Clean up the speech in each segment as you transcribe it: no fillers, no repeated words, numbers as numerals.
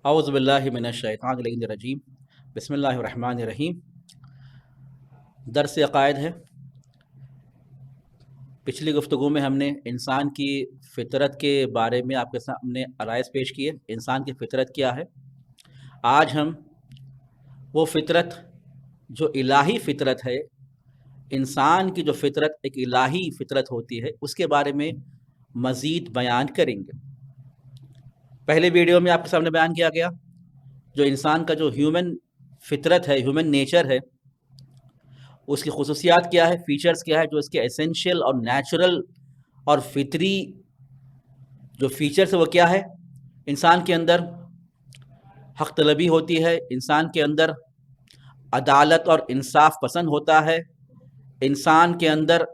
اعوذ باللہ من الشیطان الرجیم، بسم اللہ الرحمن الرحیم۔ درس عقائد ہے۔ پچھلی گفتگو میں ہم نے انسان کی فطرت کے بارے میں آپ کے سامنے عرائض پیش کیے، انسان کی فطرت کیا ہے۔ آج ہم وہ فطرت جو الہی فطرت ہے، انسان کی جو فطرت ایک الہی فطرت ہوتی ہے، اس کے بارے میں مزید بیان کریں گے۔ پہلے ویڈیو میں آپ کے سامنے بیان کیا گیا جو انسان کا جو ہیومن فطرت ہے، ہیومن نیچر ہے، اس کی خصوصیات کیا ہے، فیچرز کیا ہے، جو اس کے ایسنشیل اور نیچرل اور فطری جو فیچرز ہے وہ کیا ہے۔ انسان کے اندر حق طلبی ہوتی ہے، انسان کے اندر عدالت اور انصاف پسند ہوتا ہے، انسان کے اندر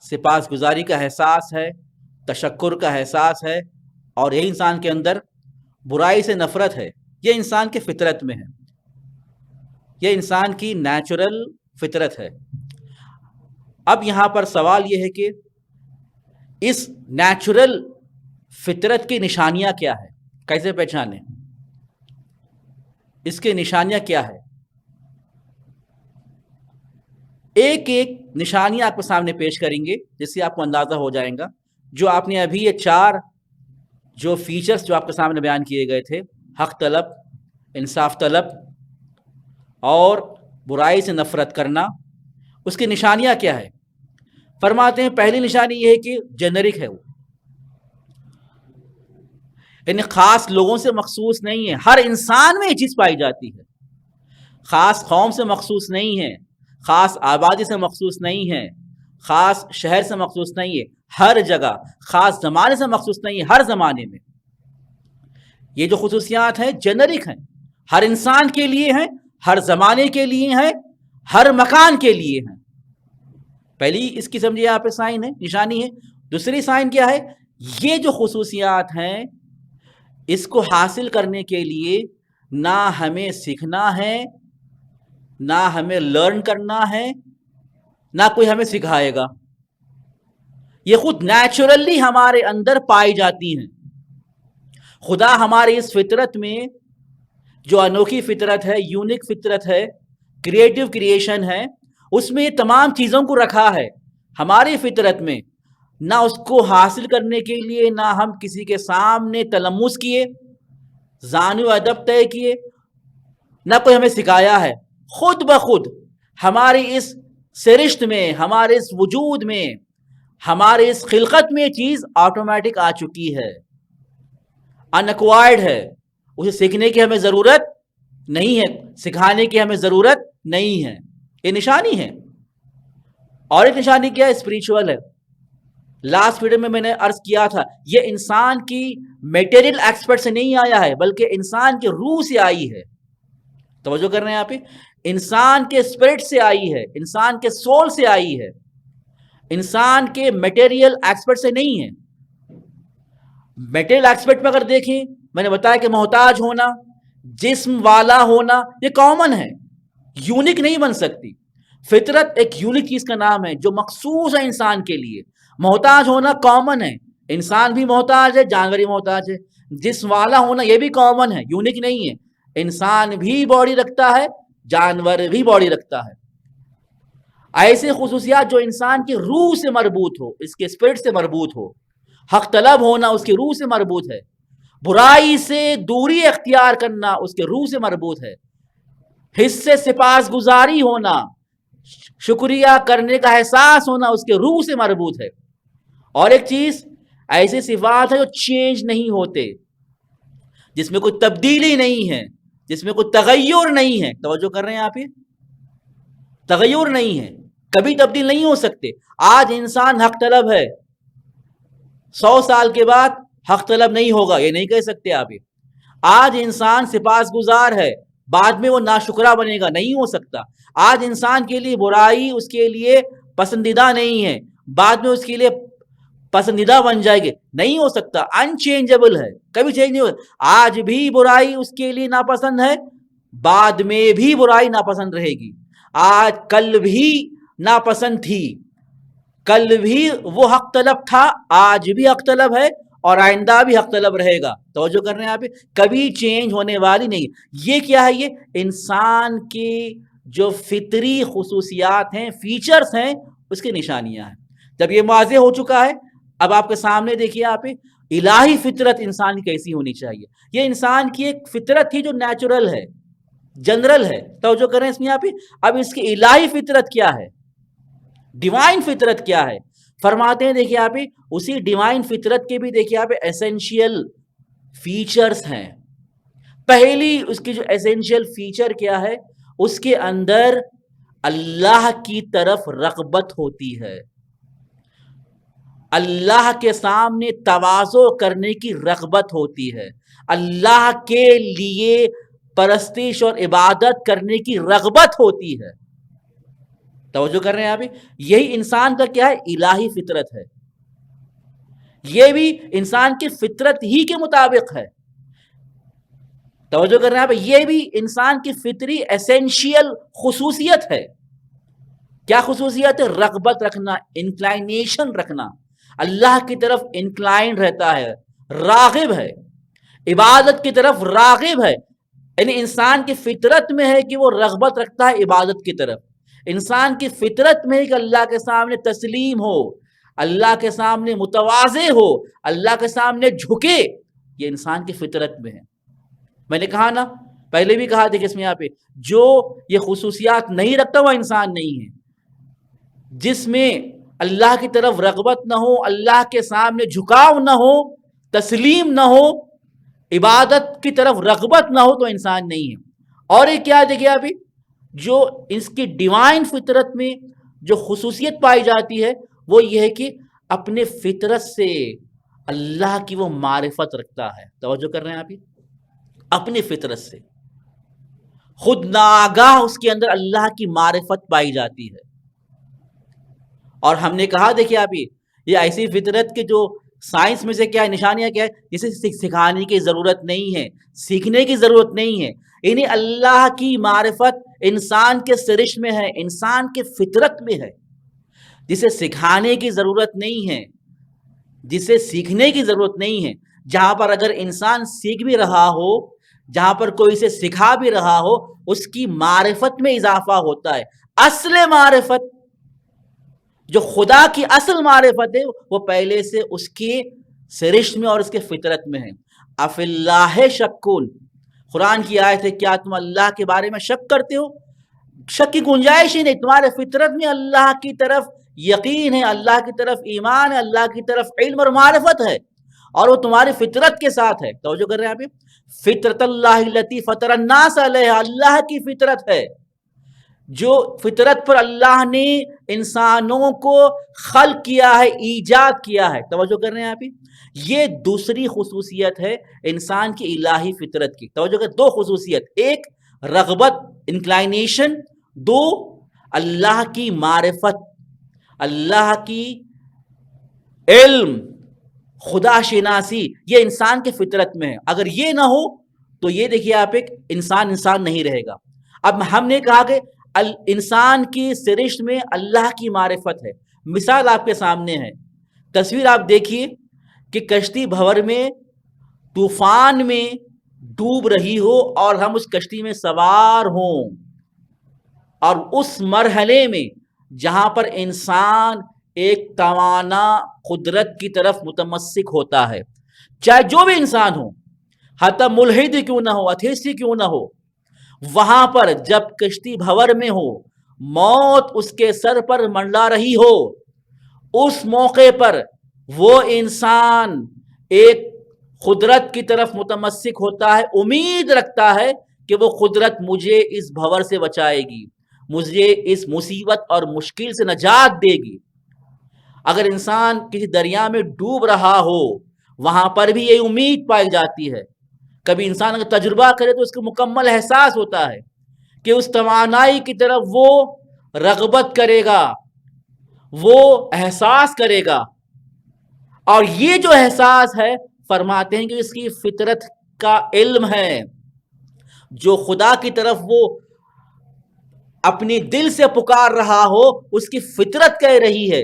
سپاسگزاری کا احساس ہے، تشکر کا احساس ہے، اور یہ انسان کے اندر برائی سے نفرت ہے۔ یہ انسان کے فطرت میں ہے، یہ انسان کی نیچرل فطرت ہے۔ اب یہاں پر سوال یہ ہے کہ اس نیچرل فطرت کی نشانیاں کیا ہے، کیسے پہچانیں، اس کے نشانیاں کیا ہے۔ ایک ایک نشانیاں آپ کے سامنے پیش کریں گے جس سے آپ کو اندازہ ہو جائے گا۔ جو آپ نے ابھی یہ چار جو فیچرز جو آپ کے سامنے بیان کیے گئے تھے، حق طلب، انصاف طلب اور برائی سے نفرت کرنا، اس کی نشانیاں کیا ہے۔ فرماتے ہیں پہلی نشانی یہ ہے کہ جنرک ہے، وہ یعنی خاص لوگوں سے مخصوص نہیں ہے، ہر انسان میں یہ چیز پائی جاتی ہے، خاص قوم سے مخصوص نہیں ہے، خاص آبادی سے مخصوص نہیں ہے، خاص شہر سے مخصوص نہیں ہے، ہر جگہ، خاص زمانے سے مخصوص نہیں ہے، ہر زمانے میں یہ جو خصوصیات ہیں جنرک ہیں، ہر انسان کے لیے ہیں، ہر زمانے کے لیے ہیں، ہر مکان کے لیے ہیں۔ پہلی اس کی سمجھیے آپ سائن ہے، نشانی ہے۔ دوسری سائن کیا ہے، یہ جو خصوصیات ہیں اس کو حاصل کرنے کے لیے نہ ہمیں سیکھنا ہے، نہ ہمیں لرن کرنا ہے، نہ کوئی ہمیں سکھائے گا، یہ خود نیچرلی ہمارے اندر پائی جاتی ہیں۔ خدا ہماری اس فطرت میں جو انوکھی فطرت ہے، یونیک فطرت ہے، کریٹو کریشن ہے، اس میں یہ تمام چیزوں کو رکھا ہے ہماری فطرت میں۔ نہ اس کو حاصل کرنے کے لیے نہ ہم کسی کے سامنے تلمس کیے، زانو ادب طے کیے، نہ کوئی ہمیں سکھایا ہے، خود بخود ہماری اس سرشت میں، ہمارے اس وجود میں، ہمارے اس خلقت میں یہ چیز آٹومیٹک آ چکی ہے، انکوائرڈ ہے، اسے سیکھنے کی ہمیں ضرورت نہیں ہے، سکھانے کی ہمیں ضرورت نہیں ہے۔ یہ نشانی ہے۔ اور ایک نشانی کیا ہے، اسپریچول ہے۔ لاسٹ ویڈیو میں نے عرض کیا تھا یہ انسان کی میٹیریل ایکسپرٹ سے نہیں آیا ہے بلکہ انسان کی روح سے آئی ہے۔ توجہ کر رہے ہیں آپ، انسان کے اسپرٹ سے آئی ہے، انسان کے سول سے آئی ہے، انسان کے میٹیریل ایکسپرٹ سے نہیں ہے۔ میٹیریل ایکسپرٹ میں اگر دیکھیں، میں نے بتایا کہ محتاج ہونا، جسم والا ہونا، یہ کامن ہے، یونیک نہیں بن سکتی۔ فطرت ایک یونیک چیز کا نام ہے جو مخصوص ہے انسان کے لیے۔ محتاج ہونا کامن ہے، انسان بھی محتاج ہے، جانور بھی محتاج ہے۔ جسم والا ہونا یہ بھی کامن ہے، یونیک نہیں ہے، انسان بھی باڈی رکھتا ہے، جانور بھی باڈی رکھتا ہے۔ ایسے خصوصیات جو انسان کی روح سے مربوط ہو، اس کے اسپرٹ سے مربوط ہو۔ حق طلب ہونا اس کی روح سے مربوط ہے، برائی سے دوری اختیار کرنا اس کے روح سے مربوط ہے، حس سے سپاس گزاری ہونا، شکریہ کرنے کا احساس ہونا اس کے روح سے مربوط ہے۔ اور ایک چیز ایسی صفات ہے جو چینج نہیں ہوتے، جس میں کوئی تبدیلی نہیں ہے، جس میں کوئی تغیر نہیں ہے. توجہ کر رہے ہیں آپ؟ یہ تغیر نہیں ہے، کبھی تبدیل نہیں ہو سکتے. آج انسان حق طلب ہے، 100 سال کے بعد حق طلب نہیں ہوگا، یہ نہیں کہہ سکتے آپ. یہ آج انسان سپاس گزار ہے، بعد میں وہ ناشکرا بنے گا، نہیں ہو سکتا. آج انسان کے لیے برائی اس کے لیے پسندیدہ نہیں ہے، بعد میں اس کے لیے پسندیدہ بن جائے گی، نہیں ہو سکتا. انچینجبل ہے، کبھی چینج نہیں ہوتا. آج بھی برائی اس کے لیے ناپسند ہے، بعد میں بھی برائی ناپسند رہے گی. آج کل بھی ناپسند تھی، کل بھی وہ حق طلب تھا، آج بھی حق طلب ہے، اور آئندہ بھی حق طلب رہے گا. توجہ کر رہے ہیں آپ؟ کبھی چینج ہونے والی نہیں. یہ کیا ہے؟ یہ انسان کی جو فطری خصوصیات ہیں، فیچرز ہیں، اس کی نشانیاں ہیں. جب یہ واضح ہو چکا ہے، اب آپ کے سامنے دیکھیے آپ الہی فطرت انسان کی کیسی ہونی چاہیے. یہ انسان کی ایک فطرت تھی جو نیچرل ہے، جنرل ہے. توجہ کریں اس میں آپ. اب اس کی الہی فطرت کیا ہے، ڈیوائن فطرت کیا ہے؟ فرماتے ہیں دیکھیے آپ اسی ڈیوائن فطرت کے بھی دیکھیے آپ ایسینشیل فیچرز ہیں. پہلی اس کی جو ایسینشیل فیچر کیا ہے؟ اس کے اندر اللہ کی طرف رغبت ہوتی ہے، اللہ کے سامنے تواضع کرنے کی رغبت ہوتی ہے، اللہ کے لیے پرستش اور عبادت کرنے کی رغبت ہوتی ہے. توجہ کر رہے ہیں آپ؟ یہی انسان کا کیا ہے؟ الہی فطرت ہے. یہ بھی انسان کی فطرت ہی کے مطابق ہے. توجہ کر رہے ہیں آپ؟ یہ بھی انسان کی فطری ایسینشیل خصوصیت ہے. کیا خصوصیت ہے؟ رغبت رکھنا، انکلائنیشن رکھنا. اللہ کی طرف انکلائن رہتا ہے، راغب ہے، عبادت کی طرف راغب ہے. یعنی انسان کی فطرت میں ہے کہ وہ رغبت رکھتا ہے عبادت کی طرف. انسان کی فطرت میں ہے کہ اللہ کے سامنے تسلیم ہو، اللہ کے سامنے متواضع ہو، اللہ کے سامنے جھکے. یہ انسان کی فطرت میں ہے. میں نے کہا نا، پہلے بھی کہا تھا کہ اس میں یہاں پہ جو یہ خصوصیات نہیں رکھتا وہ انسان نہیں ہے. جس میں اللہ کی طرف رغبت نہ ہو، اللہ کے سامنے جھکاؤ نہ ہو، تسلیم نہ ہو، عبادت کی طرف رغبت نہ ہو، تو انسان نہیں ہے. اور یہ کیا دیکھیے ابھی جو اس کی ڈیوائن فطرت میں جو خصوصیت پائی جاتی ہے وہ یہ ہے کہ اپنے فطرت سے اللہ کی وہ معرفت رکھتا ہے. توجہ کر رہے ہیں آپ؟ اپنی فطرت سے خود ناگاہ اس کے اندر اللہ کی معرفت پائی جاتی ہے. اور ہم نے کہا دیکھیے آپ یہ ایسی فطرت کے جو سائنس میں سے کیا ہے، نشانیاں کیا ہے، جسے سکھانے کی ضرورت نہیں ہے، سیکھنے کی ضرورت نہیں ہے. یعنی اللہ کی معرفت انسان کے سرشت میں ہے، انسان کے فطرت میں ہے، جسے سکھانے کی ضرورت نہیں ہے، جسے سیکھنے کی ضرورت نہیں ہے. جہاں پر اگر انسان سیکھ بھی رہا ہو، جہاں پر کوئی اسے سکھا بھی رہا ہو، اس کی معرفت میں اضافہ ہوتا ہے. اصل معرفت جو خدا کی اصل معرفت ہے وہ پہلے سے اس کی سرشت میں اور اس کے فطرت میں ہے. اف اللہ شکون، قرآن کی آیت ہے، کیا تم اللہ کے بارے میں شک کرتے ہو؟ شک کی گنجائش ہی نہیں. تمہارے فطرت میں اللہ کی طرف یقین ہے، اللہ کی طرف ایمان ہے، اللہ کی طرف علم اور معرفت ہے، اور وہ تمہاری فطرت کے ساتھ ہے. توجہ کر رہے ہیں آپ؟ فطرت اللہ التی فطر الناس علیہا، اللہ کی فطرت ہے جو فطرت پر اللہ نے انسانوں کو خلق کیا ہے، ایجاد کیا ہے. توجہ کر رہے ہیں آپ؟ یہ دوسری خصوصیت ہے انسان کی الہی فطرت کی. توجہ کر، دو خصوصیت، ایک رغبت انکلائنیشن، دو اللہ کی معرفت، اللہ کی علم، خدا شناسی. یہ انسان کے فطرت میں ہے. اگر یہ نہ ہو تو یہ دیکھیے آپ ایک انسان نہیں رہے گا. اب ہم نے کہا کہ انسان کی سرشت میں اللہ کی معرفت ہے. مثال آپ کے سامنے ہے، تصویر آپ دیکھیے کہ کشتی بھور میں طوفان میں ڈوب رہی ہو اور ہم اس کشتی میں سوار ہوں، اور اس مرحلے میں جہاں پر انسان ایک توانا قدرت کی طرف متمسک ہوتا ہے، چاہے جو بھی انسان ہو، حتی ملحد کیوں نہ ہو، اتھیسٹ کیوں نہ ہو، وہاں پر جب کشتی بھور میں ہو، موت اس کے سر پر منڈلا رہی ہو، اس موقع پر وہ انسان ایک قدرت کی طرف متمسک ہوتا ہے، امید رکھتا ہے کہ وہ قدرت مجھے اس بھور سے بچائے گی، مجھے اس مصیبت اور مشکل سے نجات دے گی۔ اگر انسان کسی دریا میں ڈوب رہا ہو، وہاں پر بھی یہ امید پائی جاتی ہے۔ کبھی انسان اگر تجربہ کرے تو اس کو مکمل احساس ہوتا ہے کہ اس توانائی کی طرف وہ رغبت کرے گا، وہ احساس کرے گا، اور یہ جو احساس ہے فرماتے ہیں کہ اس کی فطرت کا علم ہے۔ جو خدا کی طرف وہ اپنی دل سے پکار رہا ہو، اس کی فطرت کہہ رہی ہے،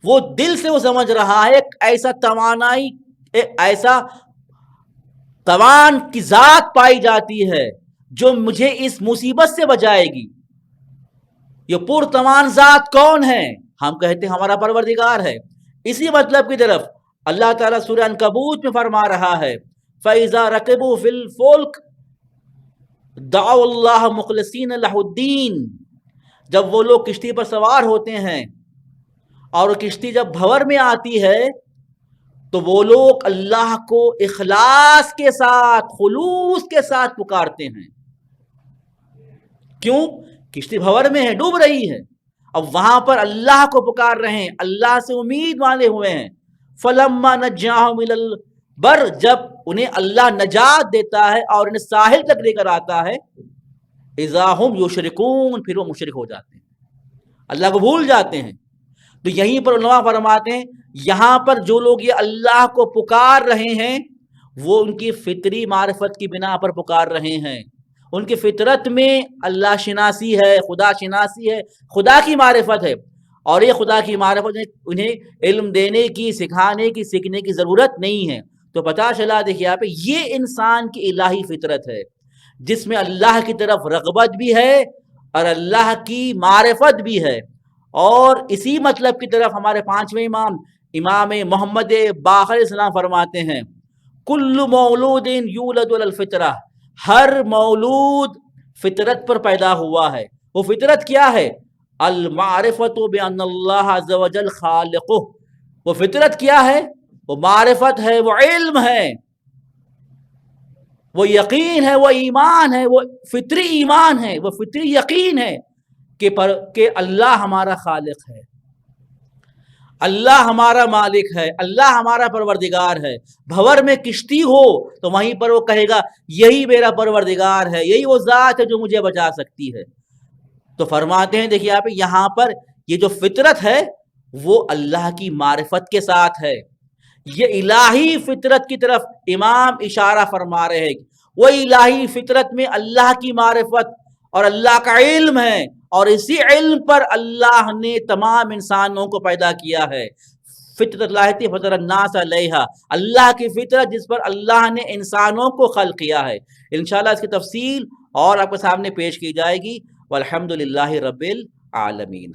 وہ دل سے وہ سمجھ رہا ہے ایک ایسا توانائی، ایک ایسا توان کی ذات پائی جاتی ہے جو مجھے اس مصیبت سے بچائے گی۔ یہ پرتوان ذات کون ہے؟ ہم کہتے ہیں ہمارا پروردگار ہے۔ اسی مطلب کی طرف اللہ تعالیٰ سورہ عنکبوت میں فرما رہا ہے فَإِذَا رَكِبُوا فِي الْفُلْكِ دعوا اللہ مخلصین لہ الدین۔ جب وہ لوگ کشتی پر سوار ہوتے ہیں اور کشتی جب بھور میں آتی ہے تو وہ لوگ اللہ کو اخلاص کے ساتھ، خلوص کے ساتھ پکارتے ہیں۔ کیوں؟ کشتی بھور میں ہے، ڈوب رہی ہے، اب وہاں پر اللہ کو پکار رہے ہیں، اللہ سے امید والے ہوئے ہیں۔ فَلَمَّا نَجَّاهُمْ إِلَى الْبَرِّ، جب انہیں اللہ نجات دیتا ہے اور انہیں ساحل تک لے کر آتا ہے، اِذَا هُمْ يُشْرِكُونَ، پھر وہ مشرک ہو جاتے ہیں، اللہ کو بھول جاتے ہیں۔ تو یہیں پر علماء فرماتے ہیں یہاں پر جو لوگ یہ اللہ کو پکار رہے ہیں وہ ان کی فطری معرفت کی بنا پر پکار رہے ہیں، ان کی فطرت میں اللہ شناسی ہے، خدا شناسی ہے، خدا کی معرفت ہے، اور یہ خدا کی معرفت انہیں علم دینے کی، سکھانے کی، سیکھنے کی ضرورت نہیں ہے۔ تو پتہ چلا دیکھیے یہاں پہ یہ انسان کی الہی فطرت ہے جس میں اللہ کی طرف رغبت بھی ہے اور اللہ کی معرفت بھی ہے۔ اور اسی مطلب کی طرف ہمارے پانچویں امام محمد باقر اسلام فرماتے ہیں کل مولود یولد علی الفطرہ، ہر مولود فطرت پر پیدا ہوا ہے۔ وہ فطرت کیا ہے؟ المعرفت بان اللہ عز وجل خالقہ۔ وہ فطرت کیا ہے؟ وہ معرفت ہے، وہ علم ہے، وہ یقین ہے، وہ ایمان ہے، وہ فطری ایمان ہے، وہ فطری یقین ہے کہ اللہ ہمارا خالق ہے، اللہ ہمارا مالک ہے، اللہ ہمارا پروردگار ہے۔ بھور میں کشتی ہو تو وہیں پر وہ کہے گا یہی میرا پروردگار ہے، یہی وہ ذات ہے جو مجھے بچا سکتی ہے۔ تو فرماتے ہیں دیکھیے آپ یہاں پر یہ جو فطرت ہے وہ اللہ کی معرفت کے ساتھ ہے۔ یہ الہی فطرت کی طرف امام اشارہ فرما رہے ہیں، وہ الہی فطرت میں اللہ کی معرفت اور اللہ کا علم ہے، اور اسی علم پر اللہ نے تمام انسانوں کو پیدا کیا ہے۔ فطرت اللہ فطر الناس علیہا، اللہ کی فطرت جس پر اللہ نے انسانوں کو خلق کیا ہے۔ انشاءاللہ اس کی تفصیل اور آپ کے سامنے پیش کی جائے گی۔ والحمدللہ رب العالمین۔